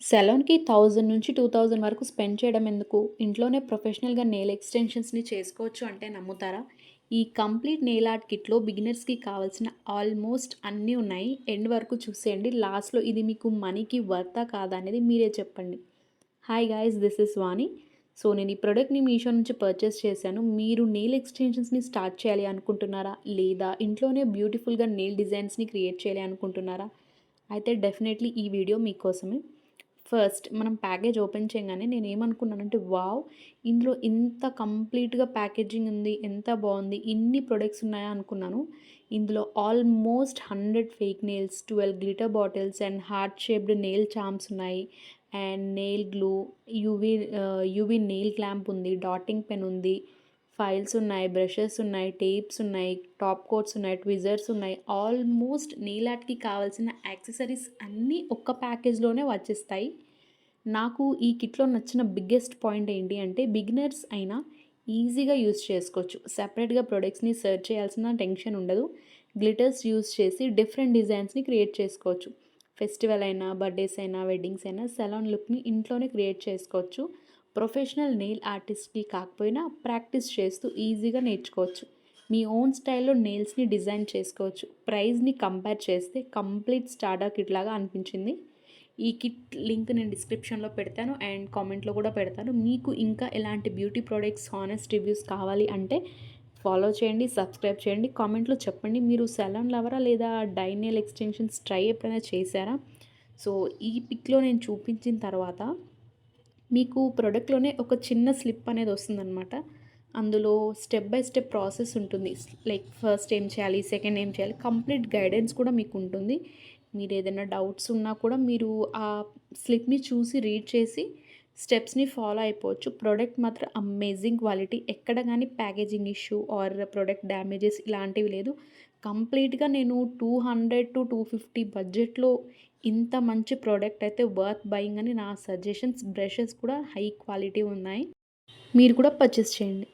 సెలూన్‌కి 1000-2000 వరకు స్పెండ్ చేయడం ఎందుకు? ఇంట్లోనే ప్రొఫెషనల్‌గా నెయిల్ ఎక్స్‌టెన్షన్స్‌ని చేసుకోవచ్చు అంటే నమ్ముతారా? ఈ కంప్లీట్ నెయిల్ ఆర్ట్ కిట్‌లో బిగినర్స్‌కి కావాల్సిన ఆల్మోస్ట్ అన్నీ ఉన్నాయి. ఎండ్ వరకు చూసేయండి. లాస్ట్‌లో ఇది మీకు మనీకి వర్తా కాదా అనేది మీరే చెప్పండి. Hi guys, this is Vani. So నేను ఈ ప్రొడక్ట్‌ని మీషో నుంచి పర్చేస్ చేశాను. మీరు నెయిల్ ఎక్స్‌టెన్షన్స్‌ని స్టార్ట్ చేయాలి అనుకుంటున్నారా? లేదా ఇంట్లోనే బ్యూటిఫుల్‌గా నెయిల్ డిజైన్స్‌ని క్రియేట్ చేయాలి అనుకుంటున్నారా? అయితే డెఫినెట్‌లీ ఈ వీడియో మీకోసమే. ఫస్ట్ మనం ప్యాకేజ్ ఓపెన్ చేయంగానే నేనేమనుకున్నానంటే, వావ్! ఇందులో ఇంత కంప్లీట్‌గా ప్యాకేజింగ్ ఉంది. ఎంత బావుంది. ఇన్ని ప్రొడక్ట్స్ ఉన్నాయా అనుకున్నాను. ఇందులో almost 100 fake nails, 12 glitter bottles and heart shaped nail charms ఉన్నాయి. And nail glue, UV nail clamp ఉంది. డాటింగ్ పెన్ ఉంది. ఫైల్స్ ఉన్నాయి, బ్రషెస్ ఉన్నాయి, టేప్స్ ఉన్నాయి, టాప్ కోట్స్ ఉన్నాయి, ట్విజర్స్ ఉన్నాయి. ఆల్మోస్ట్ నెయిల్ ఆర్ట్‌కి కావాల్సిన యాక్సెసరీస్ అన్నీ ఒక్క ప్యాకేజ్‌లోనే వచ్చేస్తాయి. నాకు ఈ కిట్‌లో నచ్చిన బిగ్గెస్ట్ పాయింట్ ఏంటి అంటే, బిగినర్స్ అయినా ఈజీగా యూజ్ చేసుకోవచ్చు. సెపరేట్‌గా ప్రొడక్ట్స్‌ని సెర్చ్ చేయాల్సిన టెన్షన్ ఉండదు. గ్లిటర్స్ యూజ్ చేసి డిఫరెంట్ డిజైన్స్‌ని క్రియేట్ చేసుకోవచ్చు. ఫెస్టివల్ అయినా, బర్త్‌డేస్ అయినా, వెడ్డింగ్స్ అయినా సలోన్ లుక్‌ని ఇంట్లోనే క్రియేట్ చేసుకోవచ్చు. ప్రొఫెషనల్ నెయిల్ ఆర్టిస్ట్‌కి కాకపోయినా ప్రాక్టీస్ చేస్తూ ఈజీగా నేర్చుకోవచ్చు. మీ ఓన్ స్టైల్‌లో నెయిల్స్‌ని డిజైన్ చేసుకోవచ్చు. ప్రైస్‌ని కంపేర్ చేస్తే కంప్లీట్ స్టార్టర్ కిట్ లాగా అనిపించింది. ఈ కిట్ లింక్ నేను డిస్క్రిప్షన్‌లో పెడతాను అండ్ కామెంట్‌లో కూడా పెడతాను. మీకు ఇంకా ఎలాంటి బ్యూటీ ప్రొడక్ట్స్ హానెస్ట్ రివ్యూస్ కావాలి అంటే ఫాలో చేయండి, సబ్స్క్రైబ్ చేయండి. కామెంట్‌లో చెప్పండి. మీరు సెలూన్ లవరా లేదా డై నెయిల్ ఎక్స్‌టెన్షన్స్ ట్రై ఎప్పుడైనా చేశారా? సో ఈ పిక్‌లో నేను చూపించిన తర్వాత మీకు ప్రొడక్ట్‌లోనే ఒక చిన్న స్లిప్ అనేది వస్తుందనమాట. అందులో స్టెప్ బై స్టెప్ ప్రాసెస్ ఉంటుంది. లైక్ ఫస్ట్ ఏం చేయాలి, సెకండ్ ఏం చేయాలి, కంప్లీట్ గైడెన్స్ కూడా మీకుంటుంది. మీరేదైనా డౌట్స్ ఉన్నా కూడా మీరు ఆ స్లిప్‌ని చూసి రీడ్ చేసి స్టెప్స్‌ని ఫాలో అయిపోవచ్చు. ప్రొడక్ట్ మాత్రం అమేజింగ్ క్వాలిటీ. ఎక్కడ గానీ packaging issue or product damages ఇలాంటివి లేదు. కంప్లీట్‌గా నేను 200-250 బడ్జెట్‌లో ఇంత మంచి ప్రోడక్ట్ అయితే వర్త్ బయింగ్ అని నా సజెషన్స్. బ్రషెస్ కూడా హై క్వాలిటీ ఉన్నాయి. మీరు కూడా పర్చేస్ చేయండి.